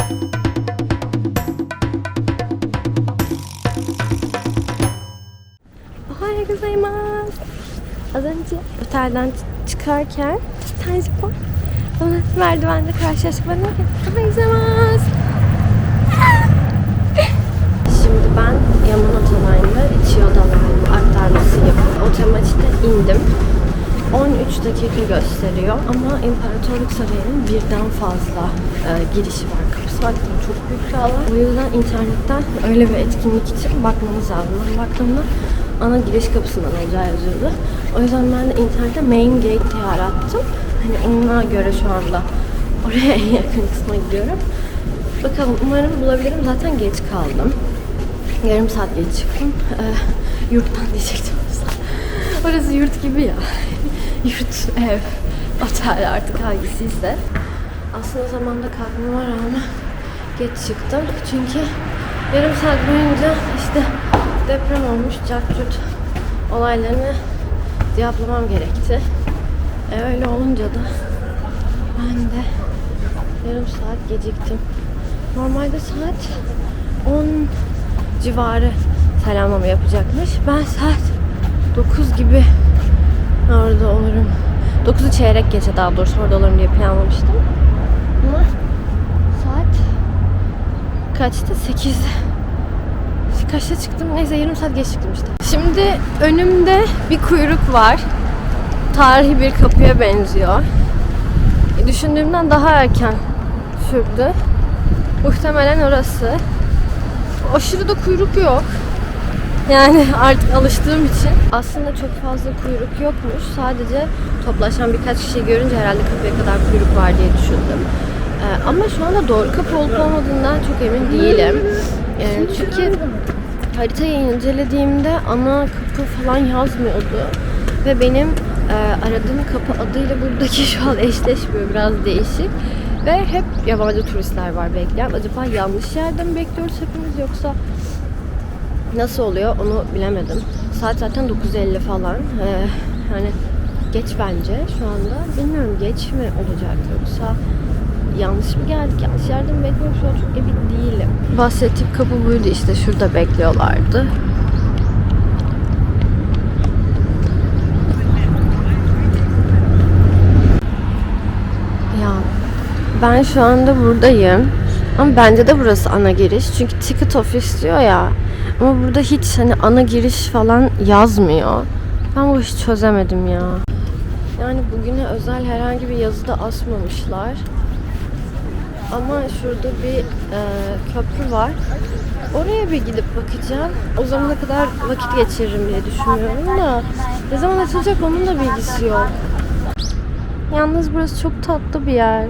Ohayou gozaimasu. Az önce otelden çıkarken Tanjipon bana merdivende karşılaştık. Bana dedi ohayou gozaimasu. Şimdi ben Yamanote Line'da Chiyoda Line aktarması yapıp otomatikte indim. 13 dakika gösteriyor ama İmparatorluk Sarayı'nın birden fazla girişi var, kapısı var. Çok büyük bir alan. O yüzden internetten öyle bir etkinlik için bakmamız lazım. Ben baktığımda ana giriş kapısından olacağı yazıyordu. O yüzden ben de internette main gate diye arattım. Hani ona göre şu anda oraya en yakın kısma gidiyorum. Bakalım, umarım bulabilirim. Zaten geç kaldım. Yarım saat geç çıktım. Yurttan diyecektim. Orası yurt gibi ya. Yurt, ev, otel artık hangisiyse. Aslında zamanda kalkmama rağmen geç çıktım. Çünkü yarım saat boyunca işte deprem olmuş, cart olaylarını cevaplamam gerekti. Öyle olunca da ben de yarım saat geciktim. Normalde saat 10 civarı selamlama yapacakmış. Ben saat 9 gibi orada olurum. 9'u çeyrek geçe daha doğrusu orada olurum diye planlamıştım. Ama saat kaçta? 8. Kaçta çıktım? Neyse yarım saat geç çıktım işte. Şimdi önümde bir kuyruk var. Tarihi bir kapıya benziyor. Düşündüğümden daha erken sürdü. Muhtemelen orası. Aşırı da kuyruk yok. Yani artık alıştığım için. Aslında çok fazla kuyruk yokmuş. Sadece toplaşan birkaç kişi görünce herhalde kapıya kadar kuyruk var diye düşündüm. Ama şu anda doğru kapı olup olmadığından çok emin değilim. Çünkü haritayı incelediğimde ana kapı falan yazmıyordu. Ve benim aradığım kapı adıyla buradaki şu an eşleşmiyor. Biraz değişik. Ve hep yabancı turistler var bekleyen. Acaba yanlış yerde mi bekliyoruz hepimiz yoksa nasıl oluyor onu bilemedim. Saat zaten 9:50 falan. Yani geç bence şu anda. Bilmiyorum geç mi olacak yoksa yanlış mı geldik? Yanlış yerde mi bekliyoruz? Şu an çok emin değilim. Bahsettiğim kapı buydu işte. Şurada bekliyorlardı. Ya ben şu anda buradayım. Ama bence de burası ana giriş. Çünkü ticket office diyor ya. Ama burada hiç hani ana giriş falan yazmıyor. Ben bu işi çözemedim ya. Yani bugüne özel herhangi bir yazı da asmamışlar. Ama şurada bir köprü var. Oraya bir gidip bakacağım. O zamana kadar vakit geçiririm diye düşünüyorum da ne zaman açılacak onun da bilgisi yok. Yalnız burası çok tatlı bir yer.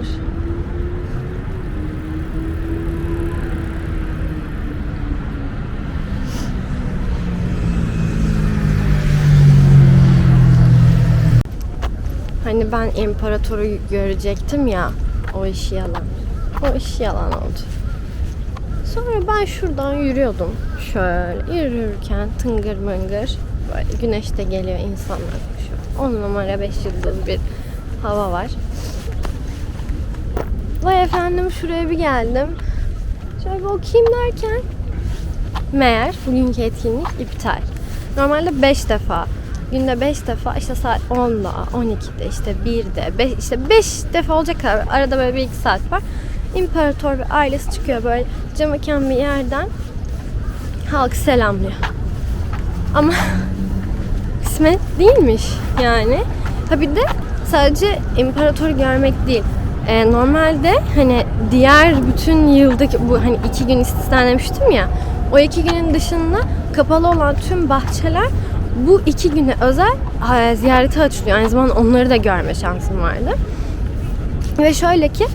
Hani ben imparatoru görecektim ya, o iş yalan. O iş yalan oldu. Sonra ben şuradan yürüyordum. Şöyle yürürken tıngır mıngır böyle güneş de geliyor, insanlar koşuyor. 10 numara 5 yıldız bir hava var. Vay efendim şuraya bir geldim. Şöyle bir okuyayım derken meğer bugünkü etkinlik iptal. Normalde 5 defa. Günde 5 defa işte saat 10'da, 12'de, işte 1'de, işte 5 defa olacak kadar. Arada böyle 1-2 saat var. İmparator ve ailesi çıkıyor böyle camaken bir yerden. Halk selamlıyor. Ama kısmet değilmiş yani. Ha bir de sadece imparatoru görmek değil. Normalde hani diğer bütün yıldaki bu hani 2 gün istisna demiştim ya. O 2 günün dışında kapalı olan tüm bahçeler bu 2 güne özel ziyarete açılıyor. Aynı zamanda onları da görme şansım vardı. Ve şöyle ki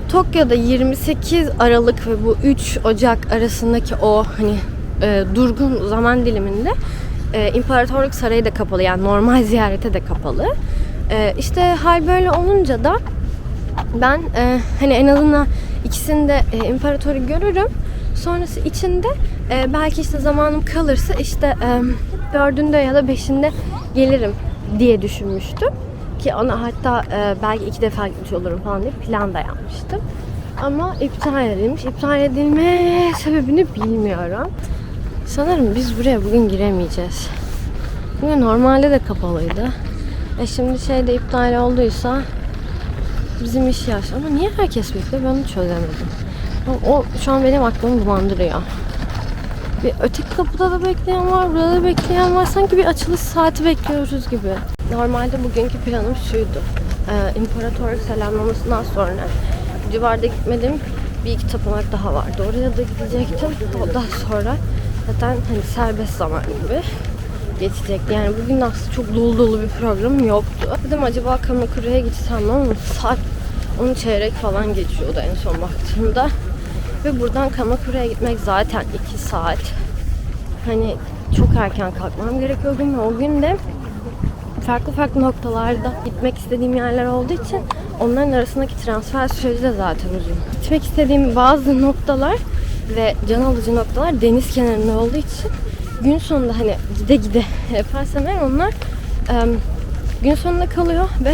Tokyo'da 28 Aralık ve bu 3 Ocak arasındaki o hani durgun zaman diliminde İmparatorluk Sarayı da kapalı. Yani normal ziyarete de kapalı. İşte hal böyle olunca da ben hani en azından ikisinde imparatoru görürüm. Sonrası içinde belki işte zamanım kalırsa işte 4'ünde ya da 5'inde gelirim diye düşünmüştüm. Ki ona hatta belki 2 defa gitmiş olurum falan diye plan da yapmıştım. Ama iptal edilmiş. İptal edilme sebebini bilmiyorum. Sanırım biz buraya bugün giremeyeceğiz. Bugün normalde de kapalıydı. Şimdi şeyde iptal olduysa bizim iş yaş. Ama niye herkes bekliyor? Ben onu çözemedim. O şu an benim aklımı bulandırıyor. Bir öteki kapıda da bekleyen var, burada da bekleyen var. Sanki bir açılış saati bekliyoruz gibi. Normalde bugünkü planım şuydu. İmparatorluk selamlamasından sonra civarda gitmediğim bir iki tapınak daha vardı. Oraya da gidecektim. Ondan sonra zaten hani serbest zaman gibi geçecekti. Yani bugün aslında çok dolu dolu bir programım yoktu. Dedim acaba Kamakure'ye gitsem ama saat 10 çeyrek falan geçiyordu en son baktığımda. Ve buradan Kamakure'ye gitmek zaten 2 saat. Hani çok erken kalkmam gerekiyor gün ve o gün de farklı noktalarda gitmek istediğim yerler olduğu için onların arasındaki transfer süreci de zaten uzun. Gitmek istediğim bazı noktalar ve can alıcı noktalar deniz kenarında olduğu için gün sonunda hani gide yaparsam eğer onlar gün sonunda kalıyor ve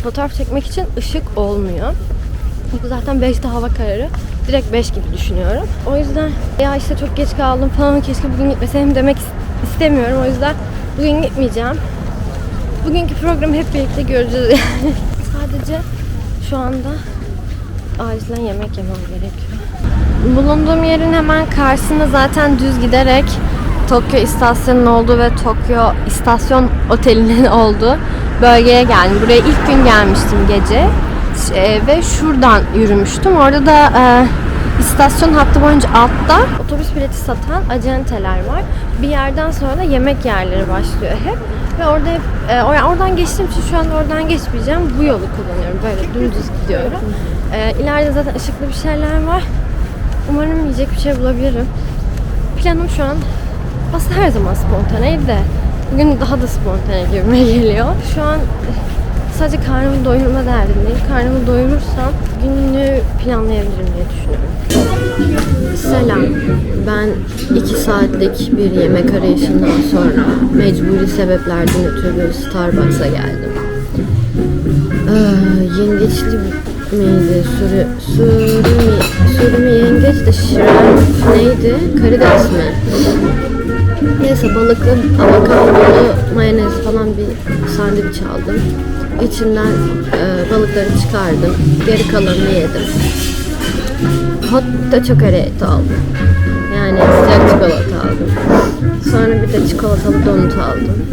fotoğraf çekmek için ışık olmuyor. Çünkü zaten 5'te hava kararı. Direkt 5 gibi düşünüyorum. O yüzden ya işte çok geç kaldım falan keşke bugün gitmeseydim demek istemiyorum. O yüzden bugün gitmeyeceğim. Bugünkü programı hep birlikte göreceğiz yani. Sadece şu anda acilen yemek yemem gerekiyor. Bulunduğum yerin hemen karşısında zaten düz giderek Tokyo istasyonunun olduğu ve Tokyo istasyon otelinin olduğu bölgeye geldim. Buraya ilk gün gelmiştim gece. Ve şuradan yürümüştüm. Orada da istasyon hattı boyunca altta otobüs bileti satan acenteler var. Bir yerden sonra da yemek yerleri başlıyor hep. Ve orada hep oradan geçtiğim için şu an oradan geçmeyeceğim. Bu yolu kullanıyorum. Böyle dümdüz gidiyorum. İleride zaten ışıklı bir şeyler var. Umarım yiyecek bir şey bulabilirim. Planım şu an aslında her zaman spontaneydi de bugün daha da spontane gibime geliyor. Şu an sadece karnımı doyurma derdindeyim. Karnımı doyurursam gününü planlayabilirim diye düşünüyorum. Selam. Ben 2 saatlik bir yemek arayışından sonra mecburi sebeplerden ötürü Starbucks'a geldim. Yengeçli miydi? Sürü mü yengeç de shrimp neydi? Karides mi? Neyse balıklı, avokadolu, mayonez falan bir sandviç aldım. İçinden balıkları çıkardım. Geri kalanını yedim. Hot da chocolate aldım. Yani sıcak çikolata aldım. Sonra bir de çikolatalı donut aldım.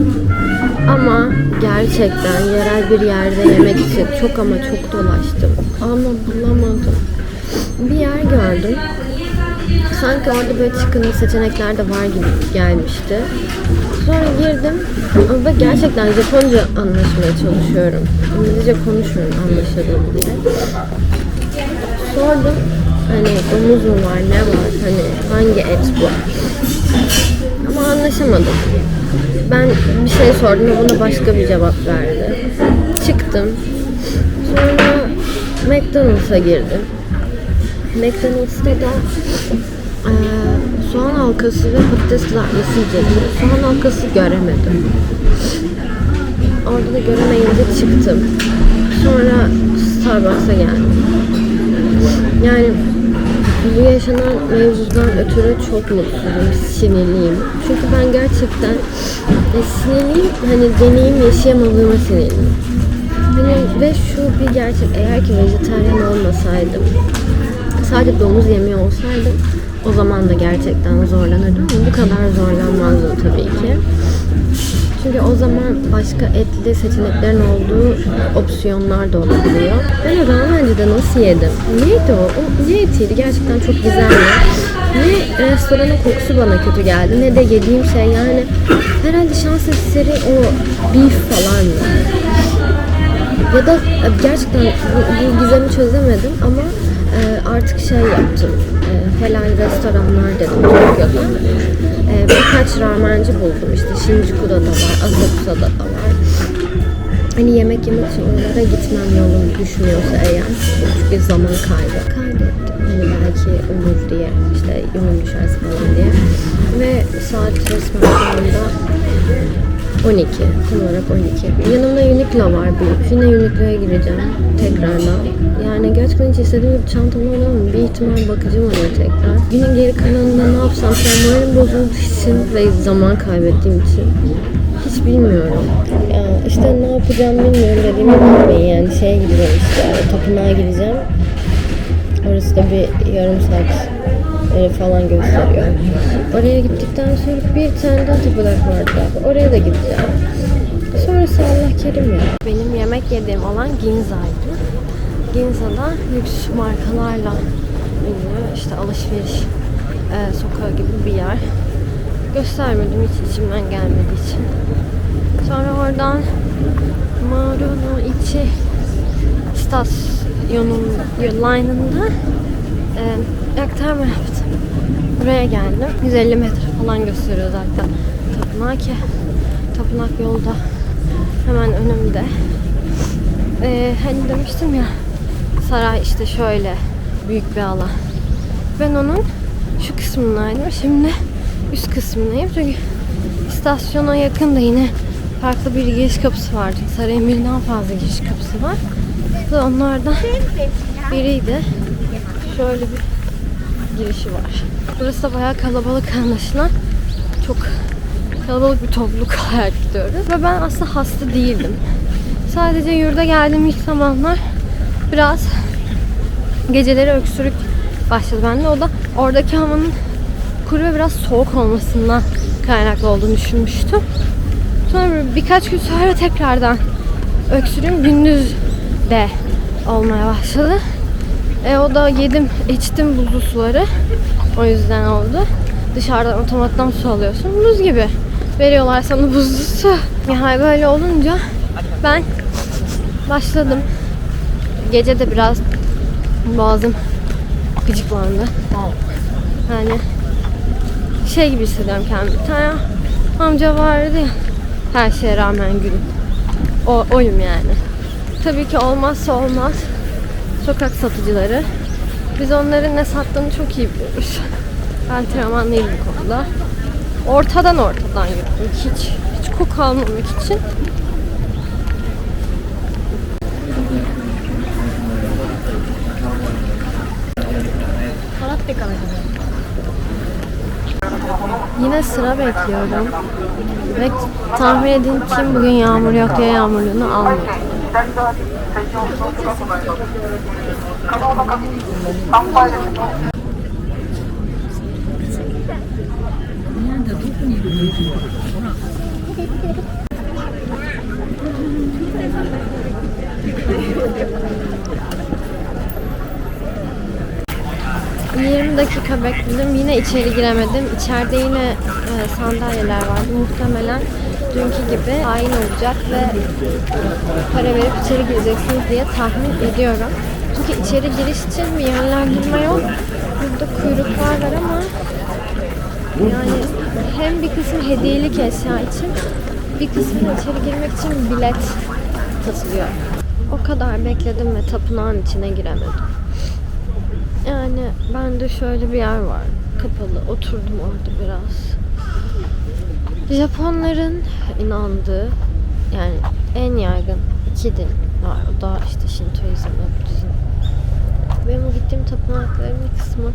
Ama gerçekten yerel bir yerde yemek için çok ama çok dolaştım. Ama bulamadım. Bir yer gördüm. Sanki orada böyle çıkınlı seçenekler de var gibi gelmişti. Sonra girdim ve gerçekten Japonca anlaşmaya çalışıyorum. İngilizce konuşmuyorum anlaşılır diye. Sordum hani domuz mu var, ne var, hani hangi et bu? Ama anlaşamadım. Ben bir şey sordum ve buna başka bir cevap verdi. Çıktım. Sonra McDonald's'a girdim. McDonald's'ta da soğan halkası ve patates kızartması yiyecektim. Soğan halkası göremedim. Orada da göremeyince çıktım. Sonra Starbucks'a geldim. Yani bu yaşanan mevzudan ötürü çok mutluyum, sinirliyim. Çünkü ben gerçekten sinirliyim, hani deneyim yaşayamadığıma sinirliyim. Hani ve şu bir gerçek, eğer ki vejetaryen olmasaydım, sadece domuz yemiyor olsaydım o zaman da gerçekten zorlanırdım ama bu kadar zorlanmazdım tabii ki. Çünkü o zaman başka etli seçeneklerin olduğu opsiyonlar da olabiliyor. Ben o ramenci de nasıl yedim? Neydi o? O ne etiydi? Gerçekten çok güzeldi. Ne restoranın kokusu bana kötü geldi ne de yediğim şey, yani herhalde şans eseri o beef falan ya da gerçekten bu gizemi çözemedim ama artık şey yaptım. Helal restoranlar dedim Tokyo'da. Birkaç ramenci buldum. İşte Shinjuku'da da var, Asakusa'da da var. Hani yemek yemek için onlara gitmem yolum düşmüyorsa eğer. Çünkü zaman kaybı. Kaydettim. Hani belki olur diye, işte yolum düşerse falan diye. Ve saat resmen şu anda 12. Tam olarak 12. Yanımda Uniqlo var büyük. Yine Uniqlo'ya gireceğim tekrardan. Yani gerçekten hiç istediğim gibi çantam olamam. Bir ihtimal bakacağım oraya tekrar. Günün geri kalanında ne yapsam? Şu an moralim bozulduğu için ve zaman kaybettiğim için hiç bilmiyorum. İşte ne yapacağım bilmiyorum dediğime bakmayın. Yani şeye gideceğim işte. Tapınağa gideceğim. Orası da bir yarım saat falan gösteriyor. Oraya gittikten sonra bir tane daha tapınak vardı. Oraya da gideceğim. Sonrası Allah kerim ya. Benim yemek yediğim alan Ginza'ydı. Ginza'da lüks markalarla ünlü işte alışveriş sokağı gibi bir yer. Göstermedim hiç içimden gelmediği için. Sonra oradan Marunu içi istasyonun line'ında aktarma yaptım. Buraya geldim. 150 metre falan gösteriyor zaten tapınak ki. Tapınak yolda hemen önümde. Hani demiştim ya saray işte şöyle büyük bir alan. Ben onun şu kısmındaydım. Şimdi üst kısmındayım. Çünkü istasyona yakın da yine farklı bir giriş kapısı vardı. Sarayın birden fazla giriş kapısı var. Ve onlardan biriydi. Şöyle bir girişi var. Burası da bayağı kalabalık anlaşılan. Çok kalabalık bir topluluk olarak gidiyoruz. Ve ben aslında hasta değildim. Sadece yurda geldiğim ilk zamanlar biraz geceleri öksürük başladı bende. O da oradaki havanın kuru ve biraz soğuk olmasından kaynaklı olduğunu düşünmüştüm. Sonra birkaç gün sonra tekrardan öksürüğüm gündüz de olmaya başladı. O da yedim, içtim buzlu suları. O yüzden oldu. Dışarıdan otomattan su alıyorsun. Buz gibi veriyorlar sana buzlu su. Yani böyle olunca ben başladım. Gece de biraz boğazım gıcıklandı. Yani şey gibi hissediyorum kendimi. Bir tane amca vardı ya, her şeye rağmen gülüm. Oyum yani. Tabii ki olmazsa olmaz sokak satıcıları. Biz onların ne sattığını çok iyi biliyoruz. Ben travmanlıyım bu konuda. Ortadan yürüdüm. Hiç koku almamak için. Yine sıra bekliyorum. Ve tahmin edin kim bugün yağmur yok diye yağmurluğunu almadı. ...20 dakika bekledim. Yine içeri giremedim. İçeride yine sandalyeler vardı. Muhtemelen dünkü gibi hain olacak ve para verip içeri gireceksiniz diye tahmin ediyorum. Çünkü içeri giriş için bir yönlendirme yok. Burada kuyruklar var ama yani hem bir kısmı hediyelik eşya için, bir kısmı içeri girmek için bilet satılıyor. O kadar bekledim ve tapınağın içine giremedim. Yani bende şöyle bir yer var. Kapalı. Oturdum orada biraz. Japonların inandığı, yani en yaygın 2 din var. O da işte Şintoizm ve Budizm. Benim o gittiğim tapınakların bir kısmı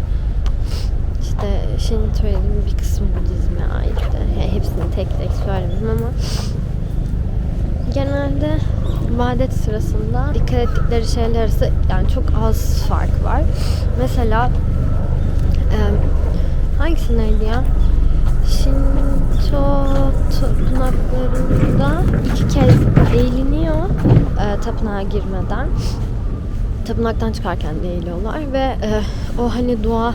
işte Şintoizm, bir kısmı Budizm'e aitti. Yani hepsini tek tek söylemem ama genelde ibadet sırasında dikkat ettikleri şeyler arasında yani çok az fark var. Mesela hangisindeydi ya? Shinto tapınaklarında 2 kez eğiliniyor tapınağa girmeden. Tapınaktan çıkarken de eğiliyorlar ve o hani dua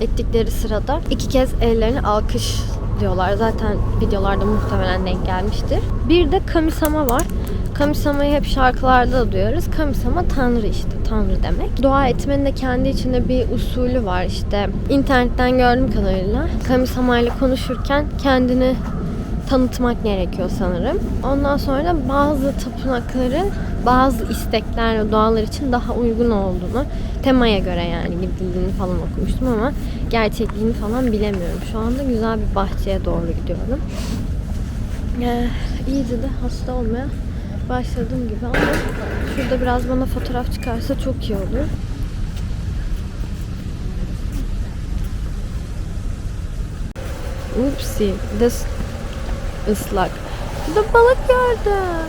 ettikleri sırada 2 kez ellerini alkış diyorlar. Zaten videolarda muhtemelen denk gelmiştir. Bir de Kami-sama var. Kami-sama'yı hep şarkılarda da duyuyoruz. Kami-sama Tanrı işte. Tanrı demek. Dua etmenin de kendi içinde bir usulü var işte. İnternetten gördüğüm kadarıyla Kami-sama ile konuşurken kendini tanıtmak gerekiyor sanırım. Ondan sonra da bazı tapınakların bazı istekler ve dualar için daha uygun olduğunu, temaya göre yani gidildiğini falan okumuştum ama gerçekliğini falan bilemiyorum. Şu anda güzel bir bahçeye doğru gidiyorum. İyice de hasta olmaya başladım gibi ama şurada biraz bana fotoğraf çıkarsa çok iyi olur. Upsi, de ıslak. Burada balık gördüm.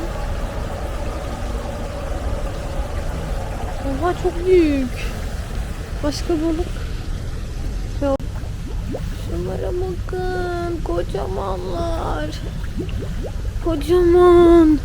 Oha, çok büyük. Başka balık yok. Şunlara bakın. Kocamanlar. Kocaman.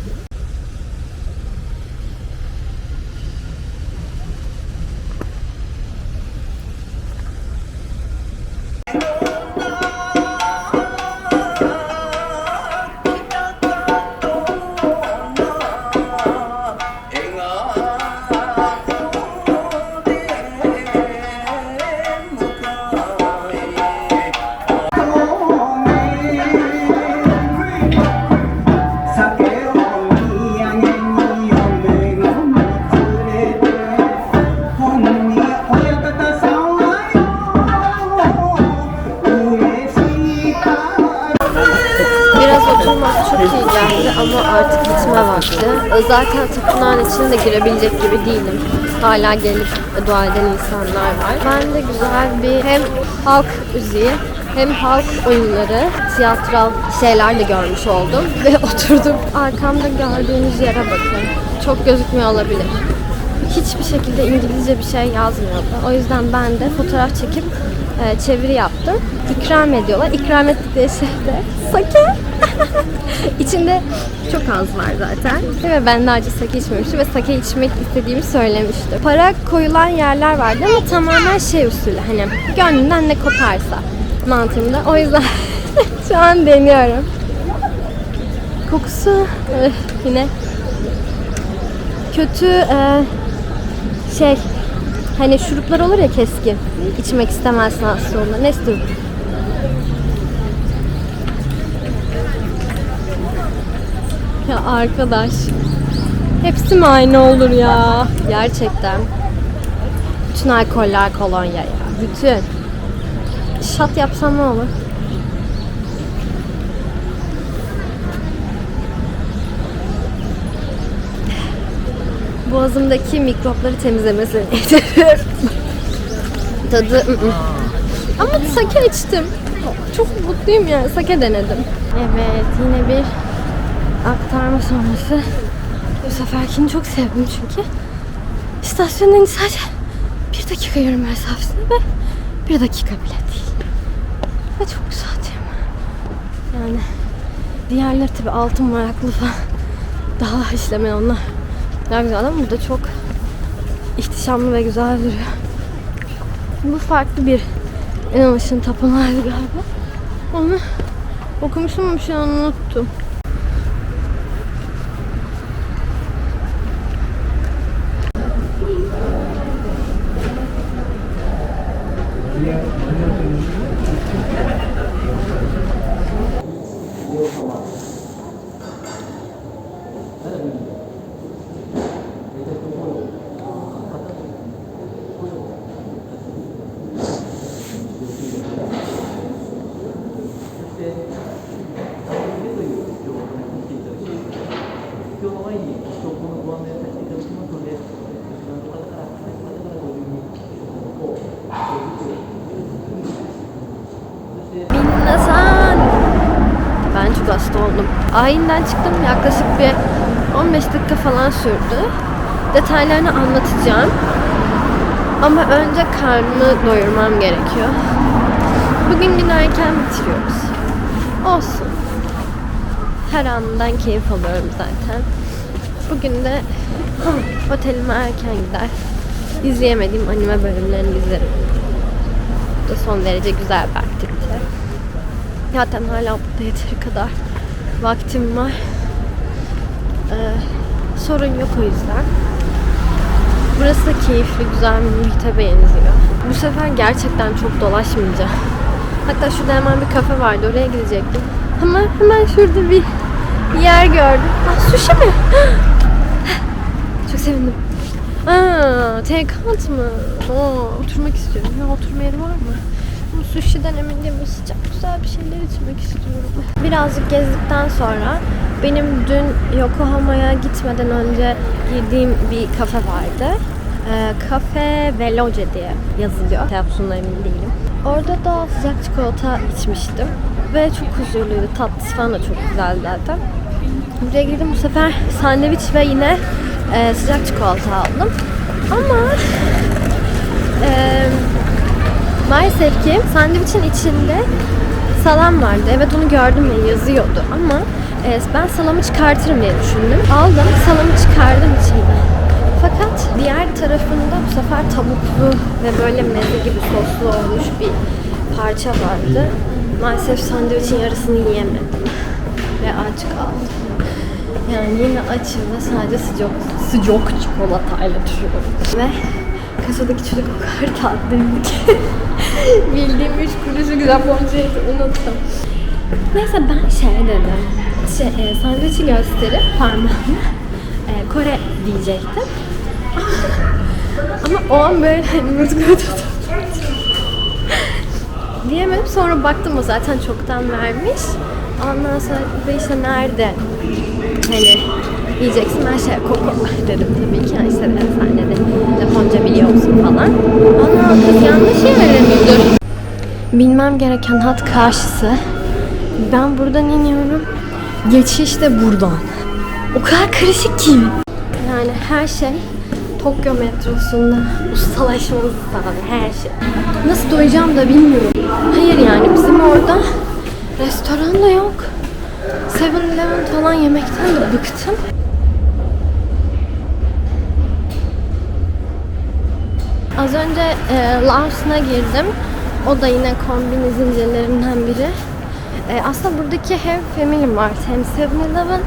Çok iyi geldi ama artık gitme vakti. Zaten tapınağın içine de girebilecek gibi değilim. Hala gelip dua eden insanlar var. Ben de güzel bir hem halk müziği hem halk oyunları, tiyatral şeyler de görmüş oldum. Ve oturdum. Arkamda gördüğünüz yere bakın. Çok gözükmüyor olabilir. Hiçbir şekilde İngilizce bir şey yazmıyordu. O yüzden ben de fotoğraf çekip çeviri yaptım. İkram ediyorlar. İkram ettikleri şey de sake. İçinde çok az var zaten. Ve ben daha önce sake içmemiştim ve sake içmek istediğimi söylemiştim. Para koyulan yerler vardı ama tamamen şey usulü, hani gönlünden ne koparsa mantığımda. O yüzden şu an deniyorum. Kokusu yine kötü, şey, hani şuruplar olur ya keskin. İçmek istemezsin aslında. Ne istiyorum? Ya arkadaş, hepsi mi aynı olur ya? Gerçekten. Bütün alkoller kolonya ya. Bütün. Şat yapsam ne olur? Boğazımdaki mikropları temizlemesi. Tadı ama sake içtim. Çok mutluyum yani. Sake denedim. Evet, yine bir aktarma sonrası. Bu seferkini çok sevdim çünkü istasyondan sadece 1 dakika yürüme mesafesinde ve 1 dakika bile değil. Ve çok güzel değil mi? Yani diğerleri tabii altın varaklı falan, daha işleme onlar. Daha güzel ama burada çok ihtişamlı ve güzel duruyor. Bu farklı bir inanışın tapınağıydı galiba. Onu okumuştum ama şu an unuttum. Ben çok hasta oldum. Ayinden çıktım, yaklaşık bir 15 dakika falan sürdü. Detaylarını anlatacağım. Ama önce karnımı doyurmam gerekiyor. Bugün günü erken bitiriyoruz. Olsun. Her anından keyif alıyorum zaten. Bugün de otelime erken gider. İzleyemediğim anime bölümlerini izlerim. Bu da son derece güzel bir aktivite. Zaten hala burada yeteri kadar vaktim var. Sorun yok o yüzden. Burası da keyifli, güzel bir muhite benziyor. Bu sefer gerçekten çok dolaşmayacağım. Hatta şurada hemen bir kafe vardı, oraya gidecektim. Ama hemen şurada bir yer gördüm. Sushi mi? Çok sevindim. Take out mı? Oturmak istiyorum. Ya oturma yeri var mı? Bu sushi'den emin değilim. Sıcak güzel bir şeyler içmek istiyorum. Birazcık gezdikten sonra benim dün Yokohama'ya gitmeden önce girdiğim bir kafe vardı. Cafe Veloce diye yazılıyor. Telaffuzundan emin değilim. Orada da sıcak çikolata içmiştim. Ve çok huzurluydu. Tatlısı falan da çok güzeldi zaten. Buraya girdim, bu sefer sandviç ve yine sıcak çikolata aldım. Ama maalesef ki sandviçin içinde salam vardı. Evet, onu gördüm ve yazıyordu ama ben salamı çıkartırım diye düşündüm. Aldım, salamı çıkardım içinden. Fakat diğer tarafında bu sefer tavuklu ve böyle meze gibi soslu olmuş bir parça vardı. Maalesef sandviçin yarısını yiyemedim ve aç kaldım. Yani yine açım ve sadece sıcak çikolatayla duruyorum. Ve kasadaki çocuk o kadar tatlıydı ki bildiğim 3 kuruşu Japoncayı unuttum. Neyse ben dedim. Sandviçi gösterip parmağımla Kore diyecektim. Ama o an böyle diyemedim. Sonra baktım, o zaten çoktan vermiş. Ondan sonra da işte nerede hani yiyeceksin, ben koko dedim tabii ki. Yani işte sen de Japonca biliyor musun falan. Ana kız yanlış yere mi? Bilmem gereken hat karşısı. Ben buradan iniyorum. Geçiş de buradan. O kadar karışık ki. Yani her şey Tokyo metrosunda ustalaşmamızı sağlıyor, her şey. Nasıl doyacağım da bilmiyorum. Hayır, yani bizim orada restoran da yok. 7-Eleven falan yemekten de bıktım. Az önce Lawson'a girdim. O da yine kombin zincirlerinden biri. Aslında buradaki hem Family Mart hem 7-Eleven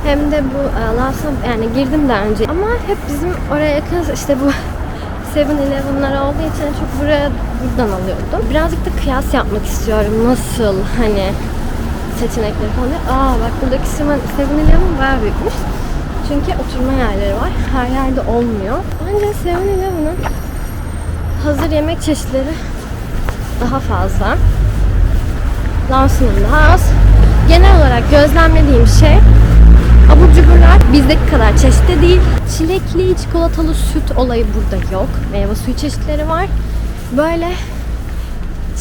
hem de bu Lawson, yani girdim daha önce. Ama hep bizim oraya yakın işte bu 7-Eleven'lar olduğu için çok buradan alıyordum. Birazcık da kıyas yapmak istiyorum. Nasıl hani seçenekleri falan. Bak buradaki 7-Eleven bayağı büyükmüş. Çünkü oturma yerleri var. Her yerde olmuyor. Bence 7-Eleven'ın hazır yemek çeşitleri daha fazla. Lawson'ın daha az. Genel olarak gözlemlediğim şey, abur cuburlar bizdeki kadar çeşitli değil. Çilekli, çikolatalı süt olayı burada yok. Meyve suyu çeşitleri var. Böyle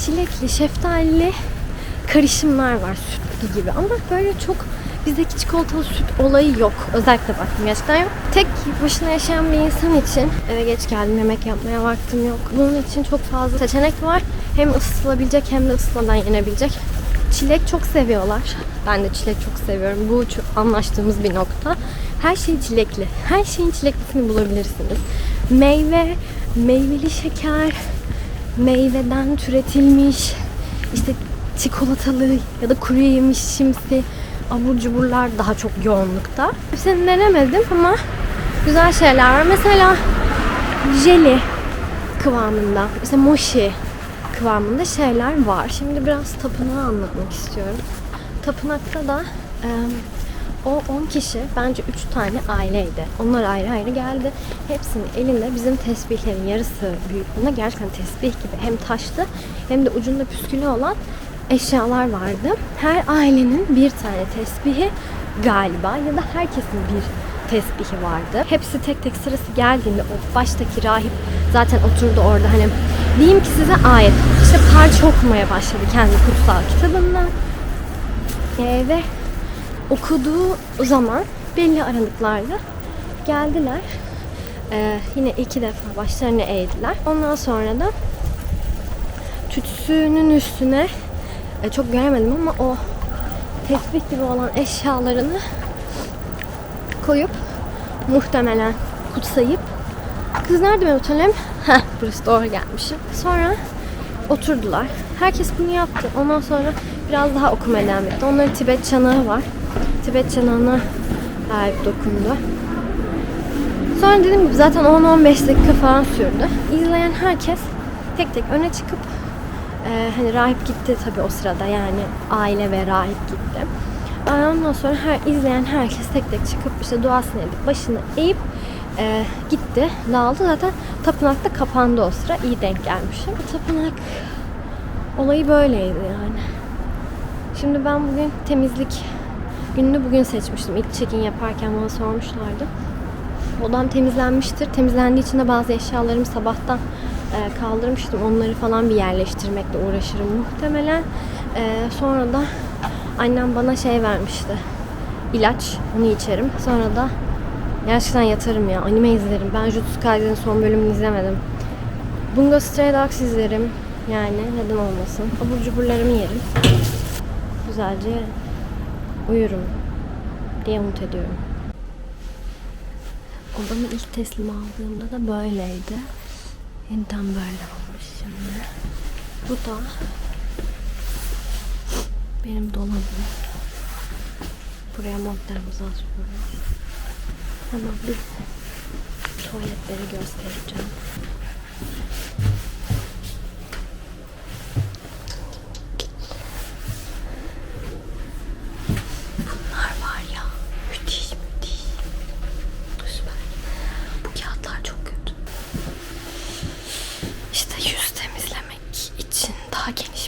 çilekli, şeftalili karışımlar var sütlü gibi. Ama böyle çok bizdeki çikolatalı süt olayı yok. Özellikle baktım, gerçekten yok. Tek başına yaşayan bir insan için eve geç geldim, yemek yapmaya vaktim yok. Bunun için çok fazla seçenek var. Hem ısıtılabilecek hem de ısıtmadan yenebilecek. Çilek çok seviyorlar. Ben de çilek çok seviyorum. Bu çok anlaştığımız bir nokta. Her şey çilekli. Her şeyin çileklisini bulabilirsiniz. Meyve, meyveli şeker, meyveden türetilmiş, işte çikolatalı ya da kuru yemişimsi abur cuburlar daha çok yoğunlukta. Hepsini denemedim ama güzel şeyler var. Mesela jeli kıvamında, işte mochi kıvamında şeyler var. Şimdi biraz tapınağı anlatmak istiyorum. Tapınakta da o 10 kişi, bence 3 tane aileydi. Onlar ayrı ayrı geldi. Hepsinin elinde bizim tesbihlerin yarısı büyüklüğünde, gerçekten tesbih gibi hem taşlı hem de ucunda püskülü olan eşyalar vardı. Her ailenin bir tane tesbihi galiba ya da herkesin bir tesbihi vardı. Hepsi tek tek sırası geldiğinde o baştaki rahip zaten oturdu orada, hani diyeyim ki size ayet. İşte parça okumaya başladı kendi kutsal kitabından. Ve okuduğu zaman belli aralıklarla geldiler. Yine 2 defa başlarını eğdiler. Ondan sonra da tütsünün üstüne çok göremedim ama o tesbih gibi olan eşyalarını koyup muhtemelen kutsayıp, kız nerede benim otelem? Burası doğru gelmişim. Sonra oturdular. Herkes bunu yaptı. Ondan sonra biraz daha okumaya devam etti. Onların Tibet çanağı var. Tibet çanağına rahip dokundu. Sonra dediğim gibi zaten 10-15 dakika falan sürdü. İzleyen herkes tek tek öne çıkıp hani rahip gitti tabii o sırada, yani aile ve rahip gitti. Ondan sonra izleyen herkes tek tek çıkıp işte duasını edip başını eğip gitti, dağıldı. Zaten tapınak da kapandı o sıra. İyi denk gelmişim. Tapınak Olayı böyleydi yani. Şimdi ben bugün temizlik gününü bugün seçmiştim. İlk check-in yaparken bana sormuşlardı. Odam temizlenmiştir. Temizlendiği için de bazı eşyalarımı sabahtan kaldırmıştım. Onları falan bir yerleştirmekle uğraşırım muhtemelen. Sonra da annem bana şey vermişti. İlaç. Onu içerim. Sonra da gerçekten yatarım ya. Anime izlerim. Ben Jujutsu Kaisen'in son bölümünü izlemedim. Bungo Stray Dogs izlerim. Yani neden olmasın. Abur cuburlarımı yerim. Güzelce uyurum diye umut ediyorum. Odamı ilk teslim aldığımda da böyleydi. Yeniden böyle olmuş şimdi. Bu da benim dolabım. Buraya montlarımızı asıyoruz. Ama biz tuvaletleri göstereceğim. Bunlar var ya, müthiş. Süper. Bu kağıtlar çok kötü. İşte yüz temizlemek için daha geniş